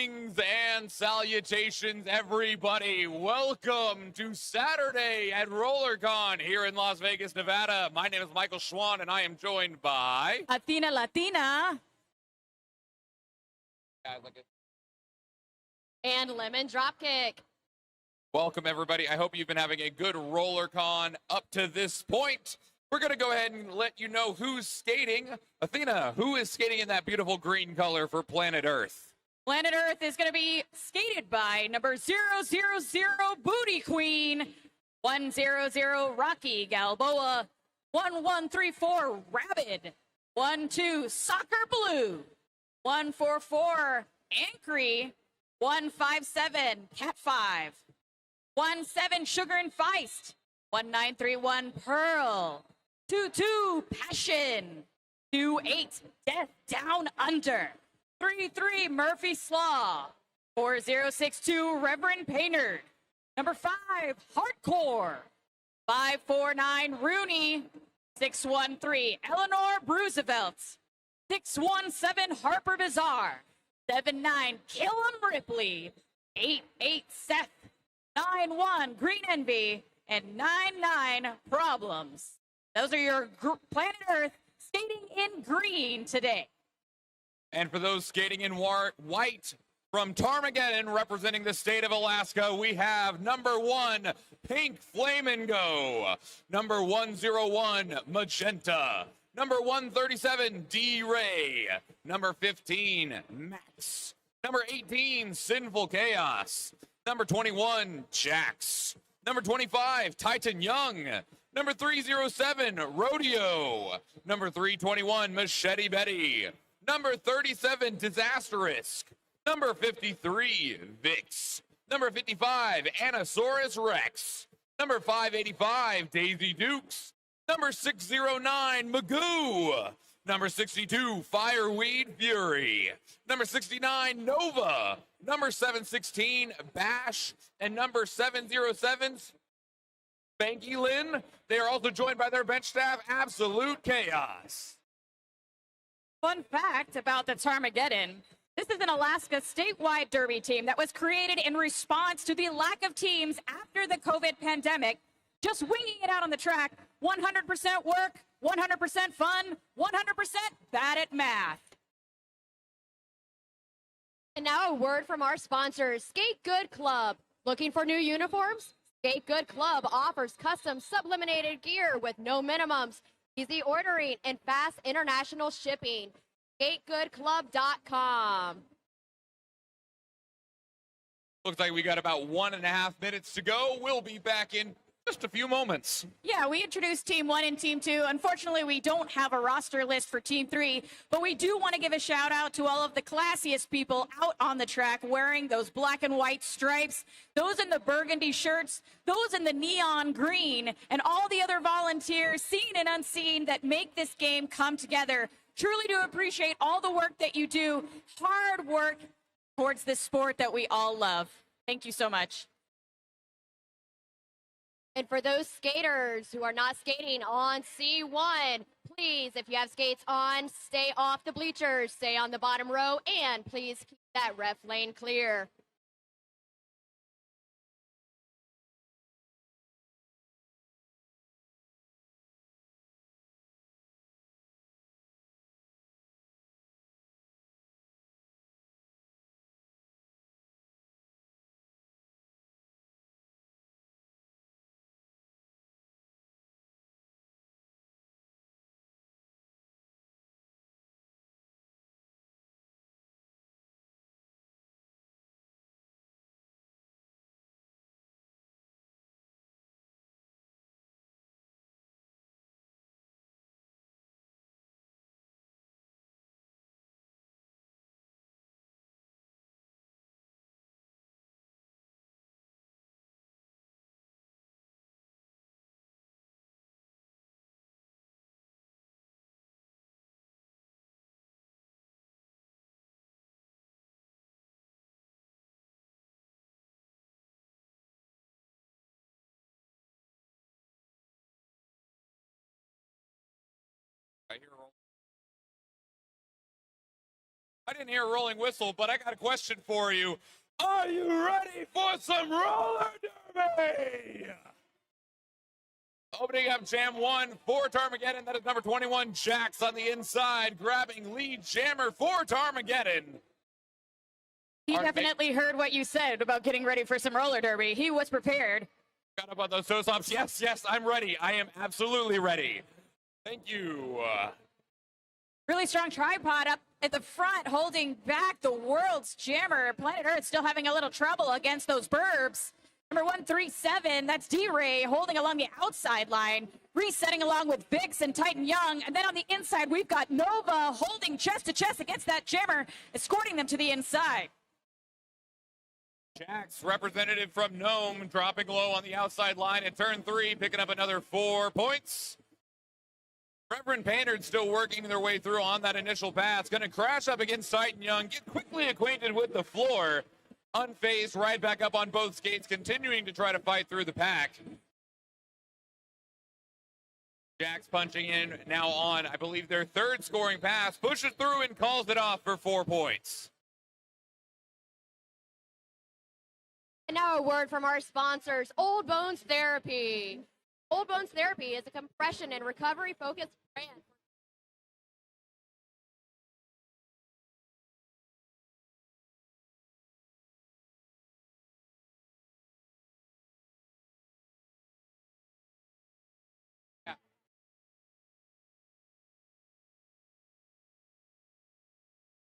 Greetings and salutations, everybody. Welcome to Saturday at RollerCon here in Las Vegas, Nevada. My name is Michael Schwan, and I am joined by Athena Latina and Lemon Dropkick. Welcome, everybody. I hope you've been having a good RollerCon up to this point. We're going to go ahead and let you know who's skating. Athena, who is skating in that beautiful green color for Planet Earth? Planet Earth is going to be skated by number 000 Booty Queen, 100 Rocky Galboa, 1134 Rabid, 12 Soccer Blue, 144 Ankry, 157 Cat 5, 17 Sugar and Feist, 1931 Pearl, 22 Passion, 28 Death Down Under, 33 Murphy Slaw, 4062 Reverend Painter, number 5 Hardcore, 549 Rooney, 613 Eleanor Roosevelt, 617 Harper Bazaar, 79 Killam Ripley, 88 Seth, 91 Green Envy, and 99 Problems. Those are your Planet Earth skating in green today. And for those skating in white from Ptarmageddon representing the state of Alaska, we have number 1, Pink Flamingo, number 101, Magenta, number 137, D-Ray, number 15, Max, number 18, Sinful Chaos, number 21, Jax, number 25, Titan Young, number 307, Rodeo, number 321, Machete Betty, number 37, Disasterous, number 53, Vix, number 55, Anasaurus Rex, number 585, Daisy Dukes, number 609, Magoo, number 62, Fireweed Fury, number 69, Nova, number 716, Bash, and number 707, Spanky Lynn. They are also joined by their bench staff, Absolute Chaos. Fun fact about the Ptarmageddon, this is an Alaska statewide derby team that was created in response to the lack of teams after the COVID pandemic. Just winging it out on the track, 100% work, 100% fun, 100% bad at math. And now a word from our sponsors, Skate Good Club. Looking for new uniforms? Skate Good Club offers custom sublimated gear with no minimums, easy ordering, and fast international shipping. SkateGoodClub.com. Looks like we got about 1.5 minutes to go. We'll be back in just a few moments. Yeah, we introduced Team 1 and Team 2. Unfortunately, we don't have a roster list for Team 3, but we do want to give a shout out to all of the classiest people out on the track wearing those black and white stripes, those in the burgundy shirts, those in the neon green, and all the other volunteers, seen and unseen, that make this game come together. Truly do appreciate all the work that you do, hard work towards this sport that we all love. Thank you so much. And for those skaters who are not skating on C1, please, if you have skates on, stay off the bleachers, stay on the bottom row, and please keep that ref lane clear. I hear I didn't hear a rolling whistle, but I got a question for you. Are you ready for some roller derby? Opening up Jam 1 for Ptarmageddon. That is number 21, Jax on the inside, grabbing lead jammer for Ptarmageddon. He definitely heard what you said about getting ready for some roller derby. He was prepared. Got up on those toe stops. Yes, I'm ready. I am absolutely ready. Thank you. Really strong tripod up at the front, holding back the world's jammer. Planet Earth still having a little trouble against those burbs. Number 137, that's D-Ray holding along the outside line, resetting along with Vix and Titan Young. And then on the inside, we've got Nova holding chest to chest against that jammer, escorting them to the inside. Jax, representative from Gnome, dropping low on the outside line at turn 3, picking up another 4 points. Reverend Painter still working their way through on that initial pass. Going to crash up against Titan Young, get quickly acquainted with the floor. Unfazed, right back up on both skates, continuing to try to fight through the pack. Jax punching in now on, I believe, their 3rd scoring pass. Pushes through and calls it off for 4 points. And now a word from our sponsors, Old Bones Therapy. Old Bones Therapy is a compression and recovery focused brand.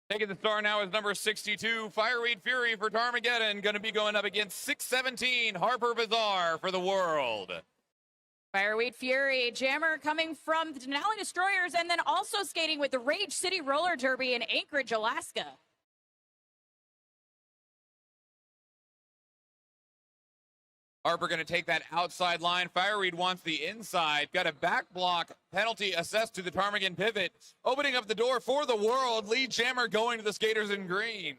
Taking the star now is number 62, Fireweed Fury for Ptarmageddon. Going to be going up against 617, Harper Bazaar for the world. Fireweed Fury, jammer coming from the Denali Destroyers and then also skating with the Rage City Roller Derby in Anchorage, Alaska. Harper going to take that outside line. Fireweed wants the inside. Got a back block penalty assessed to the Ptarmigan pivot. Opening up the door for the world. Lead jammer going to the skaters in green.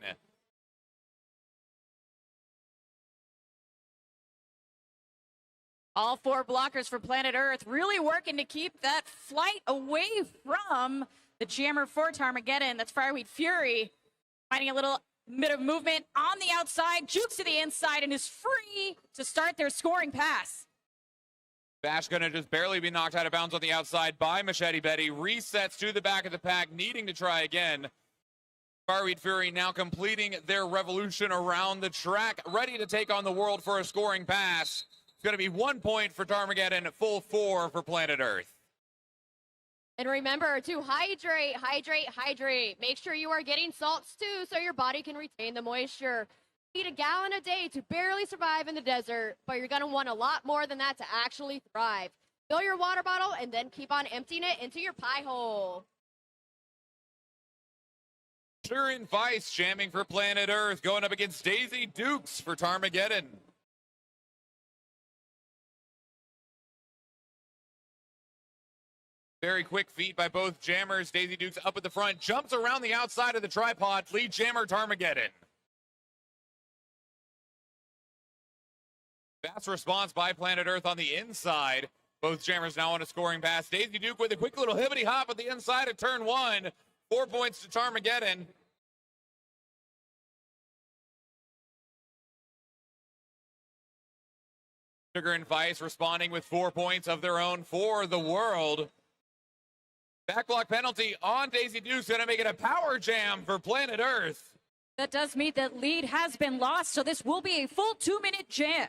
All 4 blockers for Planet Earth really working to keep that flight away from the jammer for Ptarmageddon. That's Fireweed Fury. Finding a little bit of movement on the outside, jukes to the inside, and is free to start their scoring pass. Bash gonna just barely be knocked out of bounds on the outside by Machete Betty. Resets to the back of the pack, needing to try again. Fireweed Fury now completing their revolution around the track, ready to take on the world for a scoring pass. It's going to be 1 point for Ptarmageddon, full 4 for Planet Earth. And remember to hydrate, hydrate, hydrate. Make sure you are getting salts too so your body can retain the moisture. Eat a gallon a day to barely survive in the desert, but you're going to want a lot more than that to actually thrive. Fill your water bottle and then keep on emptying it into your pie hole. Sugar and Vice jamming for Planet Earth, going up against Daisy Dukes for Ptarmageddon. Very quick feet by both jammers. Daisy Dukes up at the front, jumps around the outside of the tripod. Lead jammer Ptarmageddon. Fast response by Planet Earth on the inside. Both jammers now on a scoring pass. Daisy Duke with a quick little hippity hop at the inside of turn 1. 4 points to Ptarmageddon. Sugar and Vice responding with 4 points of their own for the world. Backblock penalty on Daisy Duke's going to make it a power jam for Planet Earth. That does mean that lead has been lost, so this will be a full 2-minute jam.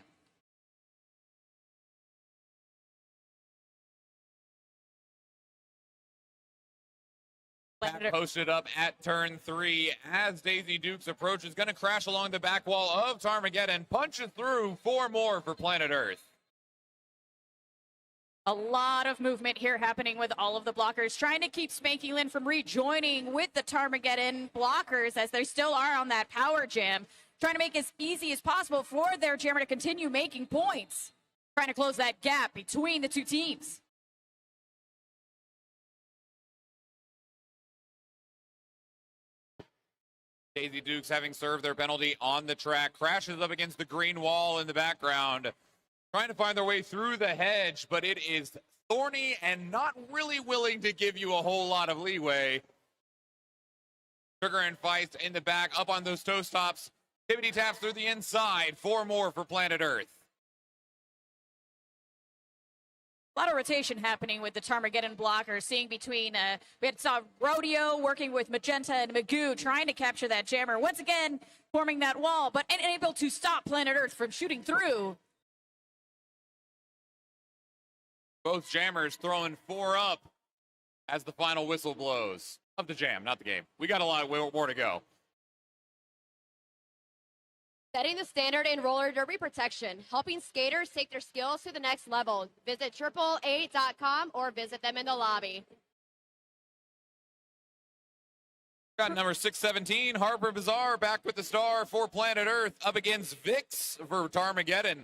Pat posted up at turn 3 as Daisy Dukes approaches. Going to crash along the back wall of Ptarmageddon. Punches through 4 more for Planet Earth. A lot of movement here happening with all of the blockers, trying to keep Spanky Lynn from rejoining with the Ptarmageddon blockers as they still are on that power jam, trying to make it as easy as possible for their jammer to continue making points, trying to close that gap between the two teams. Daisy Dukes, having served their penalty on the track, crashes up against the green wall in the background, trying to find their way through the hedge, but it is thorny and not really willing to give you a whole lot of leeway. Sugar and Feist in the back, up on those toe stops. Tippity taps through the inside. 4 more for Planet Earth. A lot of rotation happening with the Ptarmageddon blocker, seeing between, we saw Rodeo working with Magenta and Magoo, trying to capture that jammer. Once again, forming that wall, but unable to stop Planet Earth from shooting through. Both jammers throwing 4 up as the final whistle blows. Of the jam, not the game. We got a lot more to go. Setting the standard in roller derby protection, helping skaters take their skills to the next level. Visit 888.com or visit them in the lobby. Got number 617, Harper Bazaar, back with the star for Planet Earth, up against Vix for Ptarmageddon.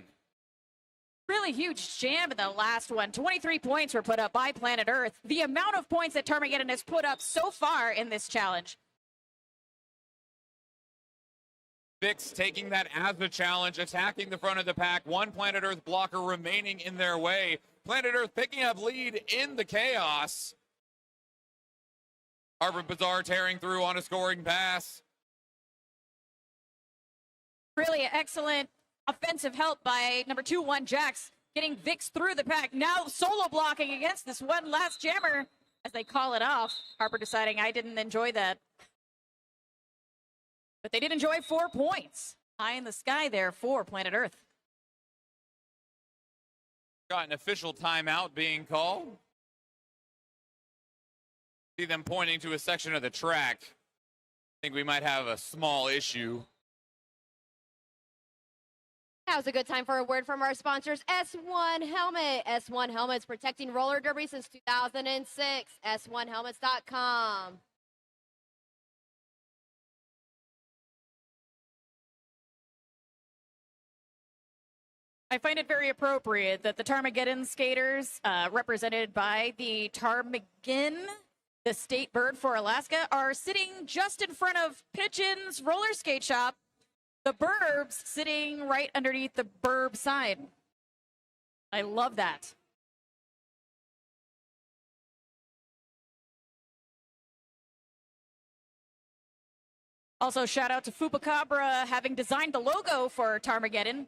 Really huge jam in the last one. 23 points were put up by Planet Earth. The amount of points that Ptarmageddon has put up so far in this challenge. Vix taking that as a challenge, attacking the front of the pack. One Planet Earth blocker remaining in their way. Planet Earth picking up lead in the chaos. Harper Bazaar tearing through on a scoring pass. Really excellent offensive help by number 2-1 Jax, getting Vix through the pack. Now solo blocking against this one last jammer as they call it off. Harper deciding I didn't enjoy that. But they did enjoy 4 points. High in the sky there for Planet Earth. Got an official timeout being called. See them pointing to a section of the track. I think we might have a small issue. Now's a good time for a word from our sponsors, S1 Helmet. S1 Helmets protecting roller derby since 2006. S1helmets.com. I find it very appropriate that the Ptarmageddon skaters, represented by the ptarmigan, the state bird for Alaska, are sitting just in front of Pigeon's roller skate shop. The Burbs sitting right underneath the Burb sign. I love that. Also, shout out to Fupacabra having designed the logo for Ptarmageddon.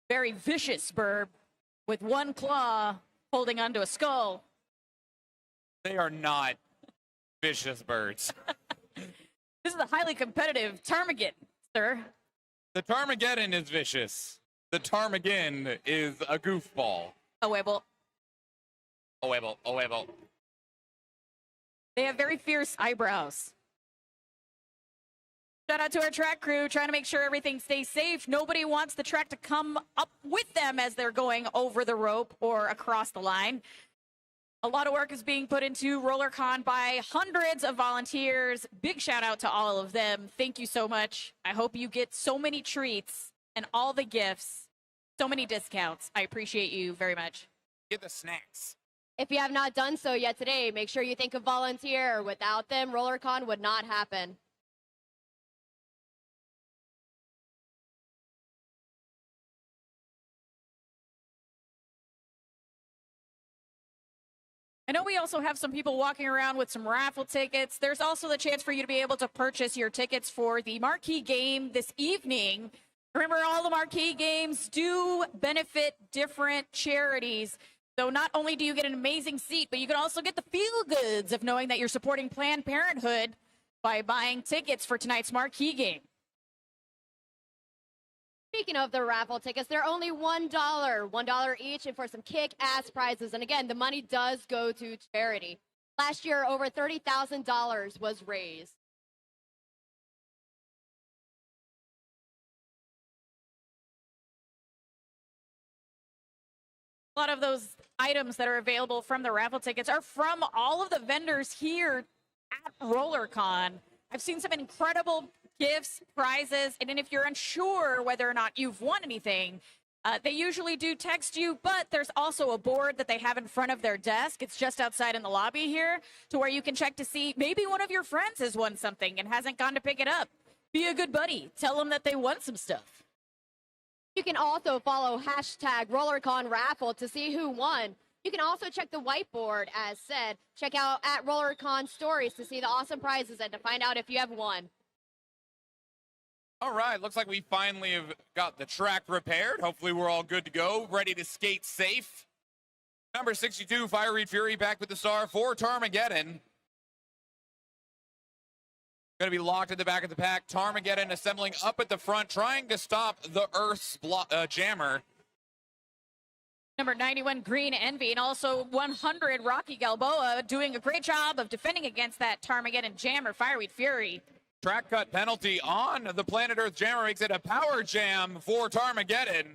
Very vicious Burb with one claw holding onto a skull. They are not vicious birds. This is a highly competitive Ptarmageddon, sir. The Ptarmageddon is vicious. The Ptarmigan is a goofball. Oh, Webble. Oh, Webble. Oh, Webble. They have very fierce eyebrows. Shout out to our track crew, trying to make sure everything stays safe. Nobody wants the track to come up with them as they're going over the rope or across the line. A lot of work is being put into RollerCon by hundreds of volunteers. Big shout out to all of them. Thank you so much. I hope you get so many treats and all the gifts, so many discounts. I appreciate you very much. Get the snacks. If you have not done so yet today, make sure you think of volunteer. Without them, RollerCon would not happen. I know we also have some people walking around with some raffle tickets. There's also the chance for you to be able to purchase your tickets for the marquee game this evening. Remember, all the marquee games do benefit different charities. So not only do you get an amazing seat, but you can also get the feel goods of knowing that you're supporting Planned Parenthood by buying tickets for tonight's marquee game. Speaking of the raffle tickets, they're only $1, $1 each, and for some kick-ass prizes. And again, the money does go to charity. Last year, over $30,000 was raised. A lot of those items that are available from the raffle tickets are from all of the vendors here at RollerCon. I've seen some incredible gifts, prizes, and then if you're unsure whether or not you've won anything, they usually do text you, but there's also a board that they have in front of their desk. It's just outside in the lobby here to where you can check to see maybe one of your friends has won something and hasn't gone to pick it up. Be a good buddy. Tell them that they won some stuff. You can also follow hashtag RollerCon raffle to see who won. You can also check the whiteboard, as said. Check out at RollerCon stories to see the awesome prizes and to find out if you have won. All right, looks like we finally have got the track repaired. Hopefully we're all good to go, ready to skate safe. Number 62, Fiery Fury back with the star for Ptarmageddon. Going to be locked at the back of the pack. Ptarmageddon assembling up at the front, trying to stop the Earth's jammer. Number 91, Green Envy, and also 100, Rocky Galboa, doing a great job of defending against that Ptarmageddon jammer, Fireweed Fury. Track cut penalty on the Planet Earth jammer makes it a power jam for Ptarmageddon.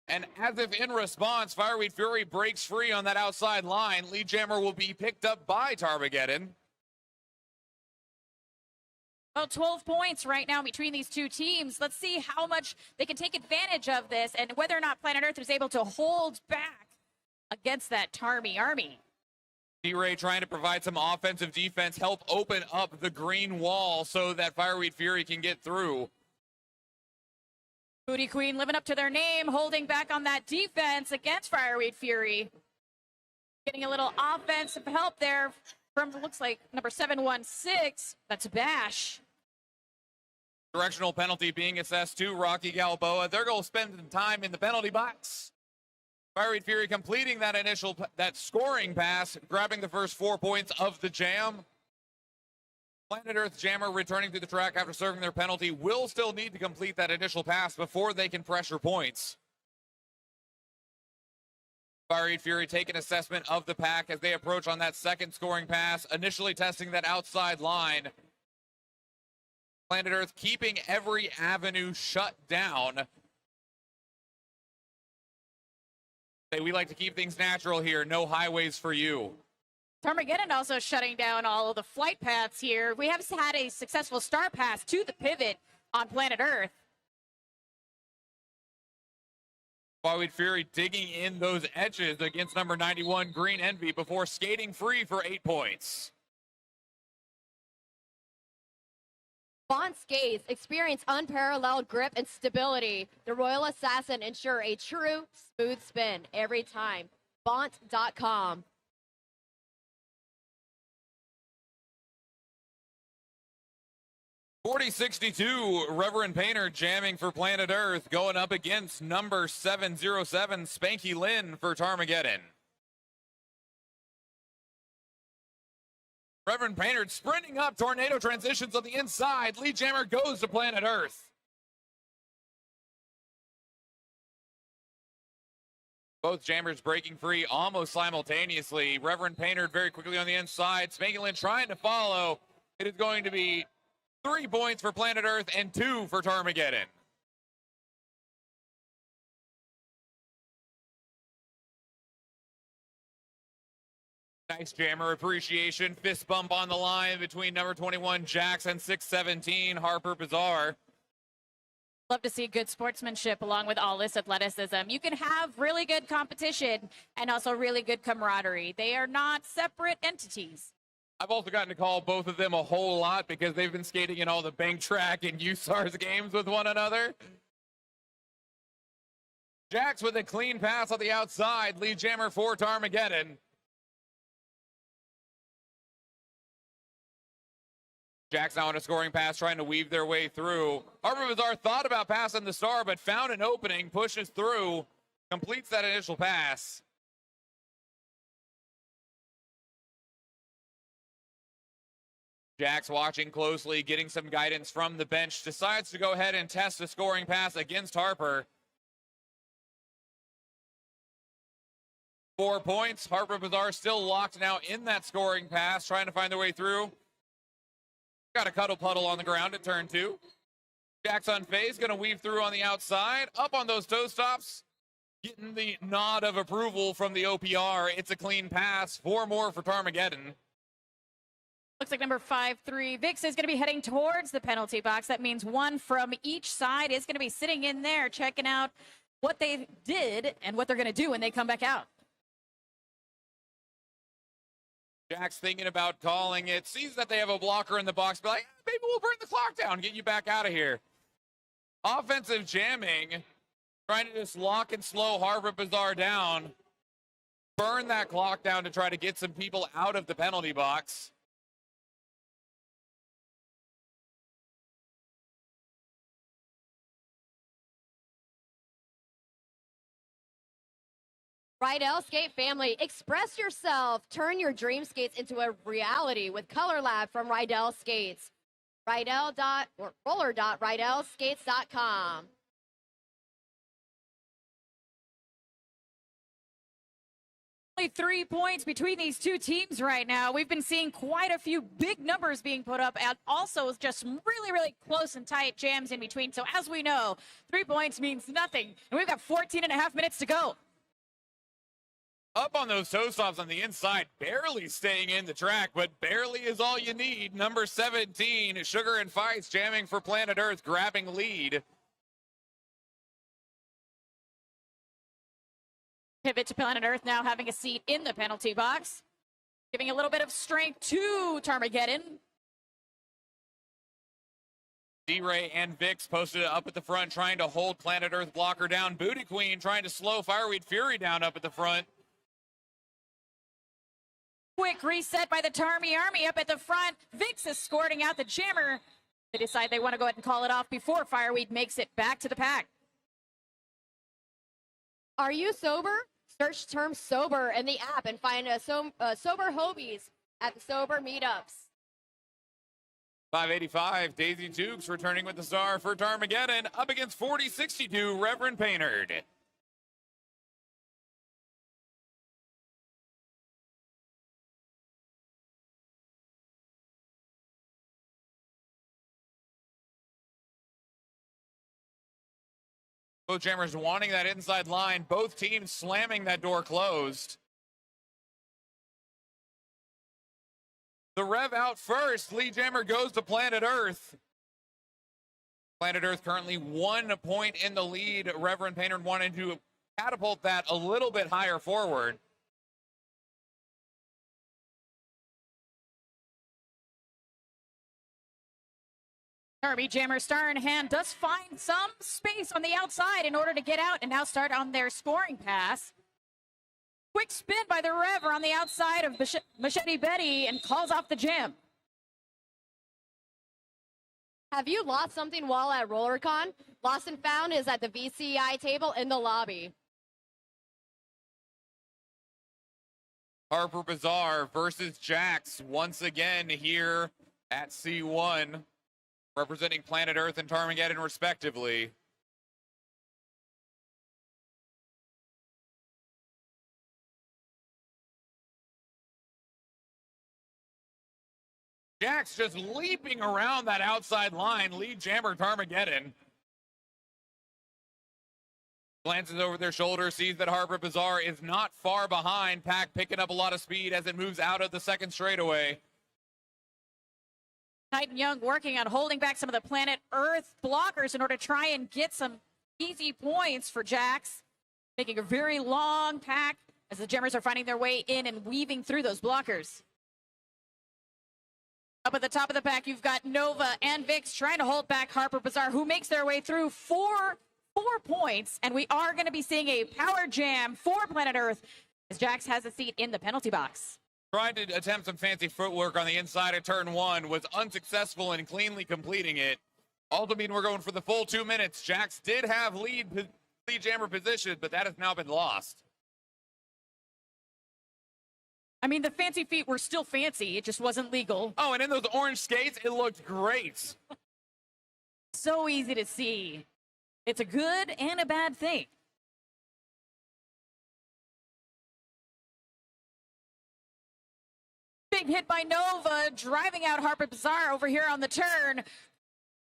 And as if in response, Fireweed Fury breaks free on that outside line. Lead jammer will be picked up by Ptarmageddon. Well, 12 points right now between these two teams. Let's see how much they can take advantage of this and whether or not Planet Earth was able to hold back against that Tarmy army. D-Ray trying to provide some offensive defense, help open up the green wall so that Fireweed Fury can get through. Booty Queen living up to their name, holding back on that defense against Fireweed Fury. Getting a little offensive help there from, looks like, number 716. That's Bash. Directional penalty being assessed to Rocky Galboa. They're going to spend some time in the penalty box. Fireweed Fury completing that scoring pass, grabbing the first 4 points of the jam. Planet Earth jammer returning to the track after serving their penalty will still need to complete that initial pass before they can pressure points. Fireweed Fury take an assessment of the pack as they approach on that second scoring pass, initially testing that outside line. Planet Earth keeping every avenue shut down. We like to keep things natural here. No highways for you. Ptarmageddon also shutting down all of the flight paths here. We have had a successful star pass to the pivot on Planet Earth. Fireweed Fury digging in those edges against number 91, Green Envy, before skating free for 8 points. Bond skates experience unparalleled grip and stability. The Royal Assassin ensure a true smooth spin every time. Bont.com. .4062, Reverend Painter jamming for Planet Earth, going up against number 707, Spanky Lynn for Ptarmageddon. Reverend Painter sprinting up, tornado transitions on the inside. Lead jammer goes to Planet Earth. Both jammers breaking free almost simultaneously. Reverend Painter very quickly on the inside. Spanky Lynn trying to follow. It is going to be 3 points for Planet Earth and 2 for Ptarmageddon. Nice jammer appreciation. Fist bump on the line between number 21, Jax, and 617, Harper Bazaar. Love to see good sportsmanship along with all this athleticism. You can have really good competition and also really good camaraderie. They are not separate entities. I've also gotten to call both of them a whole lot because they've been skating in all the bank track and USARS games with one another. Jax with a clean pass on the outside. Lead jammer for Ptarmageddon. Jax now on a scoring pass, trying to weave their way through. Harper Bazaar thought about passing the star, but found an opening, pushes through, completes that initial pass. Jax watching closely, getting some guidance from the bench, decides to go ahead and test a scoring pass against Harper. 4 points. Harper Bazaar still locked now in that scoring pass, trying to find their way through. Got a cuddle puddle on the ground at turn 2. Jax unfazed, going to weave through on the outside. Up on those toe stops. Getting the nod of approval from the OPR. It's a clean pass. 4 more for Ptarmageddon. Looks like number 5-3, Vix is going to be heading towards the penalty box. That means 1 from each side is going to be sitting in there, checking out what they did and what they're going to do when they come back out. Jack's thinking about calling it, sees that they have a blocker in the box, but like, maybe we'll burn the clock down, get you back out of here. Offensive jamming, trying to just lock and slow Harper Bazaar down. burn that clock down to try to get some people out of the penalty box. Rydell Skate family, express yourself. Turn your dream skates into a reality with Color Lab from Rydell Skates. Roller.Rydellskates.com. Only 3 points between these two teams right now. We've been seeing quite a few big numbers being put up and also just really, really close and tight jams in between. So as we know, 3 points means nothing. And we've got 14 and a half minutes to go. Up on those toe stops on the inside, barely staying in the track, but barely is all you need. Number 17, Sugar and Feist jamming for Planet Earth, grabbing lead. Pivot to Planet Earth now having a seat in the penalty box, giving a little bit of strength to Ptarmageddon. D-Ray and Vix posted up at the front, trying to hold Planet Earth blocker down. Booty Queen trying to slow Fireweed Fury down up at the front. Quick reset by the Tarmy Army up at the front. Vix escorting out the jammer. They decide they want to go ahead and call it off before Fireweed makes it back to the pack. Are you sober? Search term sober in the app and find sober hobies at the sober meetups. 585, Daisy Tukes returning with the star for Ptarmageddon, up against 4062, Reverend Painerd. Both jammers wanting that inside line, both teams slamming that door closed. The rev out first. Lead jammer goes to Planet Earth. Planet Earth currently 1 point in the lead. Reverend Painerd wanted to catapult that a little bit higher forward. Army jammer star in hand does find some space on the outside in order to get out and now start on their scoring pass. Quick spin by the Rever on the outside of Machete Betty and calls off the jam. Have you lost something while at RollerCon? Lost and Found is at the VCI table in the lobby. Harper Bazaar versus Jax once again here at C1, representing Planet Earth and Ptarmageddon respectively. Jax just leaping around that outside line, lead jammer Ptarmageddon. Glances over their shoulder, sees that Harper Bazaar is not far behind. Pack picking up a lot of speed as it moves out of the second straightaway. Titan Young working on holding back some of the Planet Earth blockers in order to try and get some easy points for Jax. Making a very long pack as the Gemmers are finding their way in and weaving through those blockers. Up at the top of the pack, you've got Nova and Vix trying to hold back Harper Bazaar, who makes their way through four points. And we are going to be seeing a power jam for Planet Earth as Jax has a seat in the penalty box. Tried to attempt some fancy footwork on the inside of turn one, was unsuccessful in cleanly completing it. Ultimately, we're going for the full 2 minutes. Jax did have lead jammer position, but that has now been lost. I mean, the fancy feet were still fancy. It just wasn't legal. Oh, and in those orange skates, it looked great. So easy to see. It's a good and a bad thing. Big hit by Nova, driving out Harper Bazaar over here on the turn.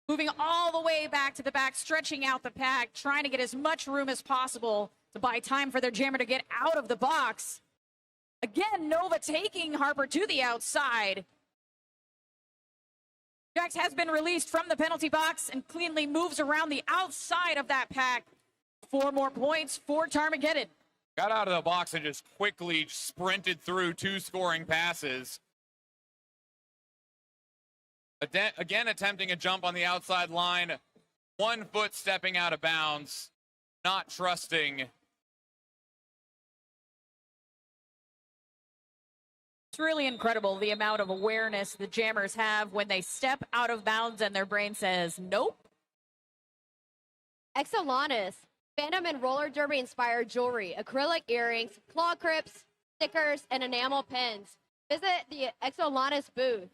Moving all the way back to the back, stretching out the pack, trying to get as much room as possible to buy time for their jammer to get out of the box. Again, Nova taking Harper to the outside. Jax has been released from the penalty box and cleanly moves around the outside of that pack. 4 more points for Ptarmageddon. Got out of the box and just quickly sprinted through 2 scoring passes. Again, attempting a jump on the outside line. 1 foot stepping out of bounds. Not trusting It's really incredible the amount of awareness the jammers have when they step out of bounds and their brain says, nope. Exolanus, Phantom and roller derby inspired jewelry, acrylic earrings, claw grips, stickers, and enamel pins. Visit the Exolanus booth.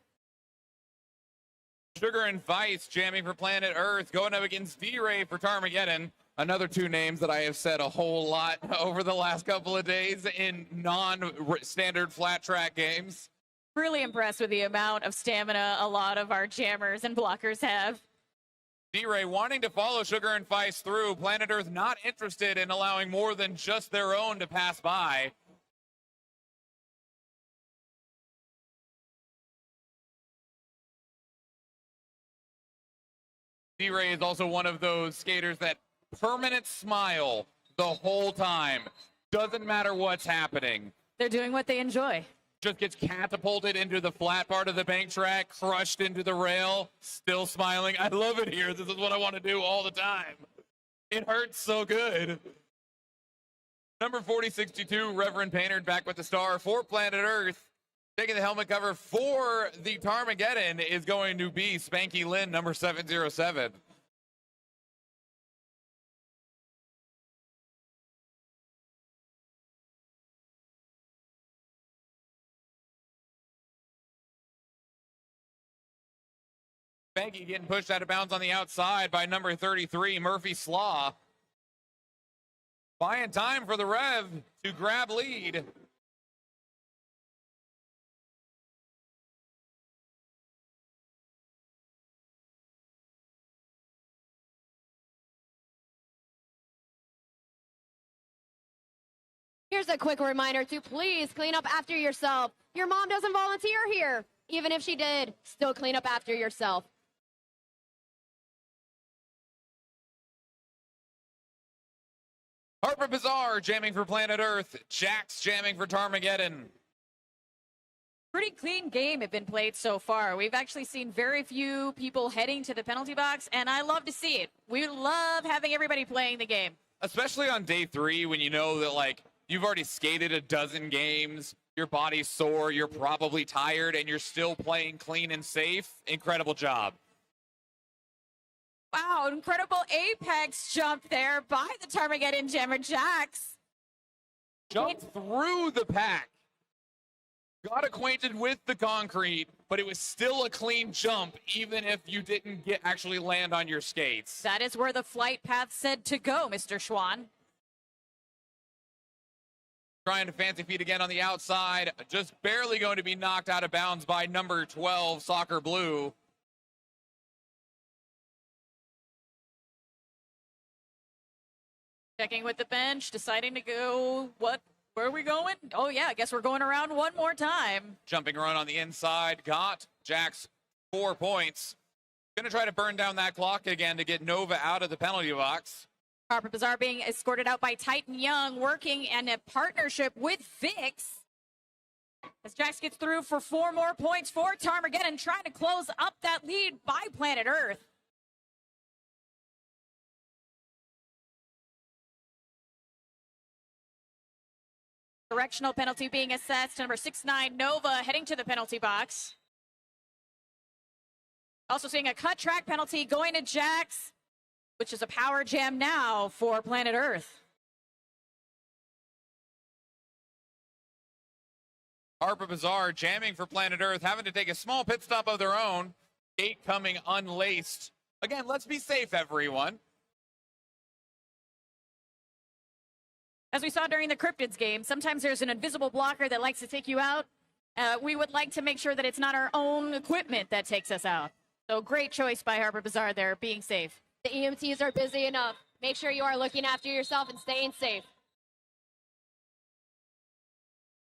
Sugar and Vice jamming for Planet Earth, going up against D-Ray for Ptarmageddon. Another two names that I have said a whole lot over the last couple of days in non-standard flat track games. Really impressed with the amount of stamina a lot of our jammers and blockers have. D-Ray wanting to follow Sugar and Vice through. Planet Earth not interested in allowing more than just their own to pass by. D-Ray is also one of those skaters that permanent smile the whole time. Doesn't matter what's happening. They're doing what they enjoy. Just gets catapulted into the flat part of the bank track, crushed into the rail, still smiling. I love it here. This is what I want to do all the time. It hurts so good. Number 4062, Reverend Painter, back with the star for Planet Earth. Taking the helmet cover for the Ptarmageddon is going to be Spanky Lynn, number 707. Spanky getting pushed out of bounds on the outside by number 33, Murphy Slaw. Buying time for the Rev to grab lead. Here's a quick reminder to please clean up after yourself. Your mom doesn't volunteer here. Even if she did, still clean up after yourself. Harper Bazaar jamming for Planet Earth. Jax jamming for Ptarmageddon. Pretty clean game have been played so far. We've actually seen very few people heading to the penalty box, and I love to see it. We love having everybody playing the game. Especially on day 3 when you know that, like, you've already skated a dozen games, your body's sore, you're probably tired, and you're still playing clean and safe. Incredible job. Wow, incredible apex jump there by the Ptarmageddon jammer Jax. Jumped through the pack. Got acquainted with the concrete, but it was still a clean jump, even if you didn't actually land on your skates. That is where the flight path said to go, Mr. Schwann. Trying to fancy feet again on the outside. Just barely going to be knocked out of bounds by number 12, Soccer Blue. Checking with the bench, deciding to go, where are we going? Oh yeah, I guess we're going around one more time. Jumping run on the inside, got Jax 4 points. Gonna try to burn down that clock again to get Nova out of the penalty box. Harper Bazaar being escorted out by Titan Young, working in a partnership with Vix. As Jax gets through for 4 more points for Ptarmageddon, trying to close up that lead by Planet Earth. Directional penalty being assessed. Number 6'9", Nova heading to the penalty box. Also seeing a cut track penalty going to Jax, which is a power jam now for Planet Earth. Harper Bazaar jamming for Planet Earth, having to take a small pit stop of their own. Gate coming unlaced. Again, let's be safe, everyone. As we saw during the Cryptids game, sometimes there's an invisible blocker that likes to take you out. We would like to make sure that it's not our own equipment that takes us out. So great choice by Harper Bazaar there, being safe. The EMTs are busy enough. Make sure you are looking after yourself and staying safe.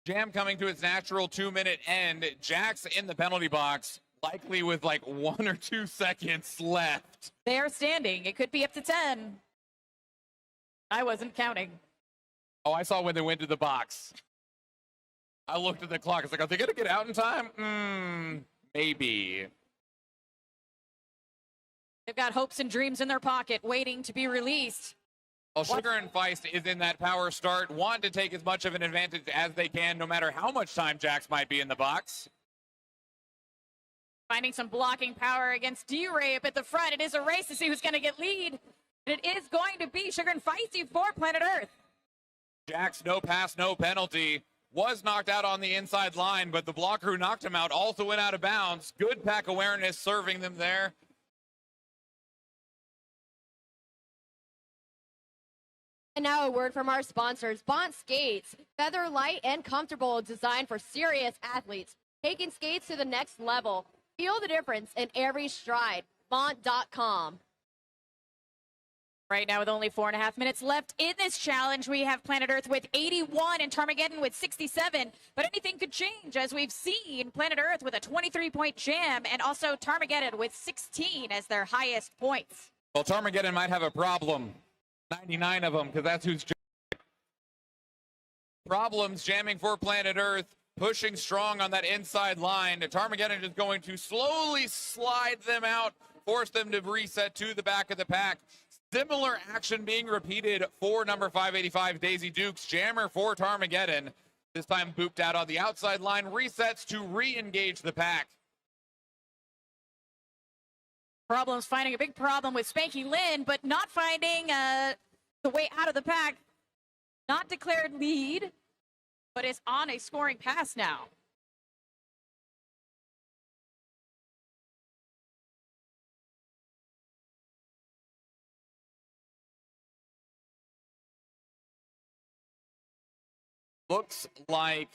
Jam coming to its natural 2-minute end. Jax in the penalty box, likely with like 1 or 2 seconds left. They are standing. It could be up to 10. I wasn't counting. Oh, I saw when they went to the box. I looked at the clock. It's like, are they going to get out in time? Maybe. They've got hopes and dreams in their pocket waiting to be released. Well, Sugar and Feist is in that power start, want to take as much of an advantage as they can, no matter how much time Jax might be in the box. Finding some blocking power against D-Ray up at the front. It is a race to see who's going to get lead. And it is going to be Sugar and Feisty for Planet Earth. Jax, no pass, no penalty. Was knocked out on the inside line, but the blocker who knocked him out also went out of bounds. Good pack awareness serving them there. And now a word from our sponsors. Bont Skates, feather light and comfortable, designed for serious athletes. Taking skates to the next level. Feel the difference in every stride. Bont.com. Right now, with only 4.5 minutes left in this challenge, we have Planet Earth with 81 and Ptarmageddon with 67. But anything could change, as we've seen Planet Earth with a 23-point jam, and also Ptarmageddon with 16 as their highest points. Well, Ptarmageddon might have a problem. 99 of them, because that's who's jamming. Problems jamming for Planet Earth, pushing strong on that inside line. Ptarmageddon is going to slowly slide them out, force them to reset to the back of the pack. Similar action being repeated for number 585, Daisy Dukes. Jammer for Ptarmageddon. This time booped out on the outside line, resets to re-engage the pack. Problems finding a big problem with Spanky Lynn, but not finding the way out of the pack. Not declared lead, but is on a scoring pass now. Looks like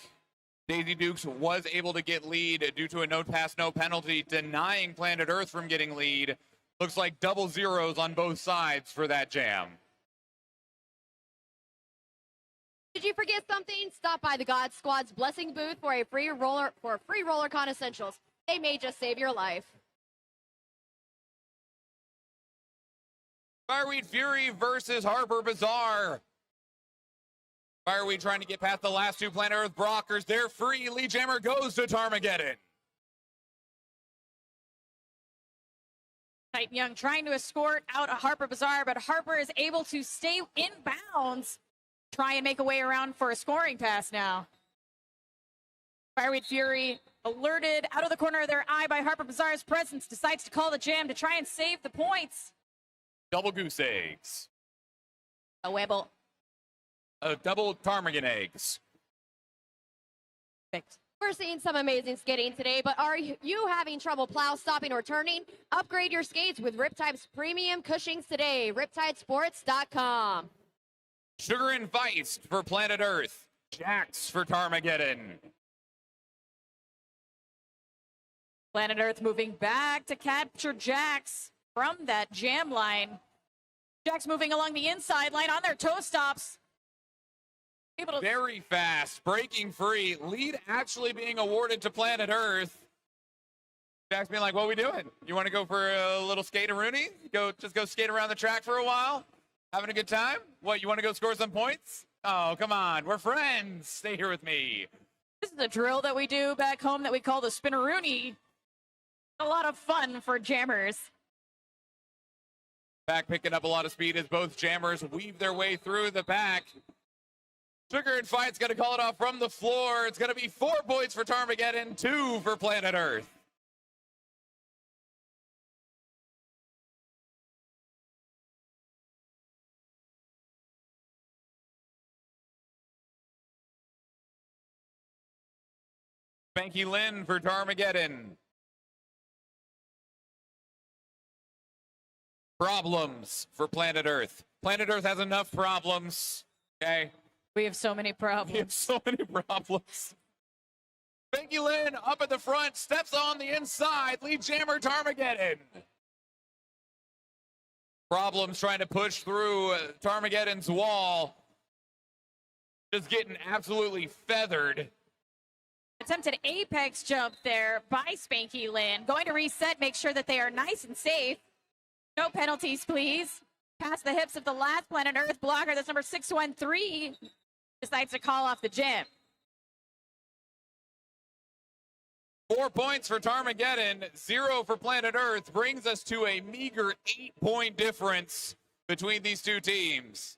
Daisy Dukes was able to get lead due to a no pass, no penalty, denying Planet Earth from getting lead. Looks like double zeros on both sides for that jam. Did you forget something? Stop by the God Squad's blessing booth for free RollerCon essentials. They may just save your life. Fireweed Fury versus Harper Bazaar. Fireweed trying to get past the last two Planet Earth blockers. They're free. Lead Jammer goes to Ptarmageddon. Titan Young trying to escort out a Harper Bazaar, but Harper is able to stay in bounds. Try and make a way around for a scoring pass now. Fireweed Fury, alerted out of the corner of their eye by Harper Bazaar's presence, decides to call the jam to try and save the points. Double goose eggs. A Webble. Double ptarmigan eggs. Perfect. We're seeing some amazing skating today, but are you having trouble plow stopping or turning? Upgrade your skates with Riptide's premium Cushings today. RiptideSports.com. Sugar and Feist for Planet Earth. Jax for Ptarmageddon. Planet Earth moving back to capture Jax from that jam line. Jax moving along the inside line on their toe stops. Able to Very fast, breaking free. Lead actually being awarded to Planet Earth. Jax being like, what are we doing? You want to go for a little skate-a-rooney? Just go skate around the track for a while? Having a good time? What, you want to go score some points? Oh, come on. We're friends. Stay here with me. This is a drill that we do back home that we call the spinneroonie. A lot of fun for jammers. Back picking up a lot of speed as both jammers weave their way through the pack. Sugar and Feist's going to call it off from the floor. It's going to be 4 points for Ptarmageddon, 2 for Planet Earth. Spanky Lynn for Ptarmageddon. Problems for Planet Earth. Planet Earth has enough problems, okay? We have so many problems. We have so many problems. Spanky Lynn up at the front, steps on the inside, lead jammer Ptarmageddon. Problems trying to push through Ptarmageddon's wall. Just getting absolutely feathered. Attempted apex jump there by Spanky Lynn. Going to reset, make sure that they are nice and safe. No penalties, please. Past the hips of the last Planet Earth blocker. That's number 613. Decides to call off the gym. 4 points for Ptarmageddon, 0 for Planet Earth, brings us to a meager 8-point difference between these two teams.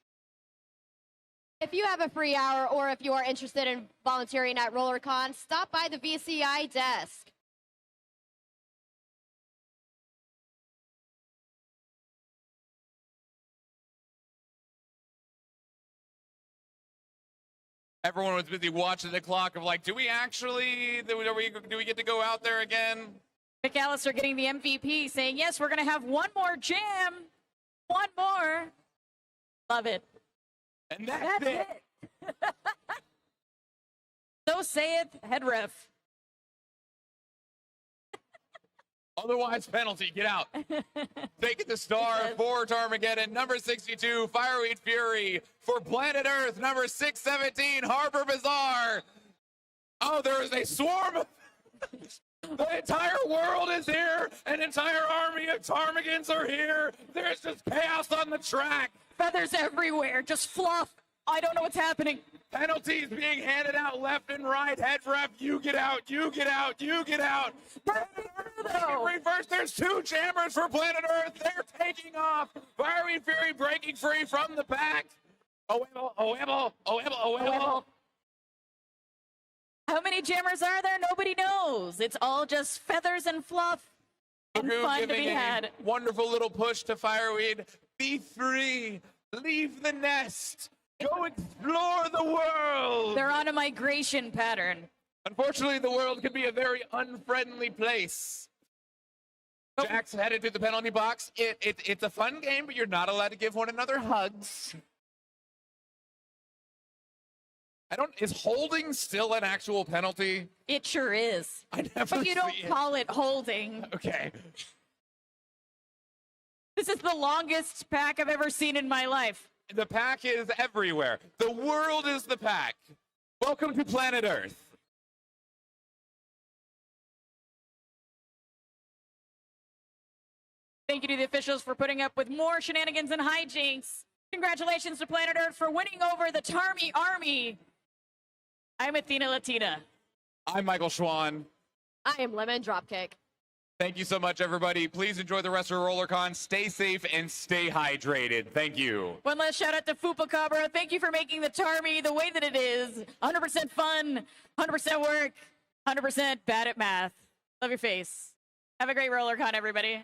If you have a free hour or if you are interested in volunteering at RollerCon, stop by the VCI desk. Everyone was busy watching the clock of like, do we get to go out there again? McAllister getting the MVP, saying, yes, we're going to have one more jam. One more. Love it. And that's it. So saith head ref. Otherwise, penalty. Get out. Taking the star for Ptarmageddon, number 62, Fireweed Fury. For Planet Earth, number 617, Harbor Bazaar. Oh, there is a swarm. The entire world is here. An entire army of Ptarmigans are here. There's just chaos on the track. Feathers everywhere. Just fluff. I don't know what's happening. Penalties being handed out left and right. Head ref, you get out, you get out, you get out. Reverse, there's two jammers for Planet Earth. They're taking off. Fiery Fury breaking free from the pack. Oh. How many jammers are there? Nobody knows. It's all just feathers and fluff and fun to be had. Wonderful little push to Fireweed. Be free. Leave the nest. Go explore the world. They're on a migration pattern. Unfortunately, the world can be a very unfriendly place. Jack's headed to the penalty box. It's a fun game, but you're not allowed to give one another hugs. Is holding still an actual penalty? It sure is. I never But you don't call it holding. Okay. This is the longest pack I've ever seen in my life. The pack is everywhere. The world is the pack. Welcome to Planet Earth. Thank you to the officials for putting up with more shenanigans and hijinks. Congratulations to Planet Earth for winning over the Tarmy Army. I'm Athena Latina. I'm Michael Schwan. I am Lemon Dropkick. Thank you so much, everybody. Please enjoy the rest of RollerCon. Stay safe and stay hydrated. Thank you. One last shout out to Fupacabra. Thank you for making the Tarmy the way that it is. 100% fun, 100% work, 100% bad at math. Love your face. Have a great RollerCon, everybody.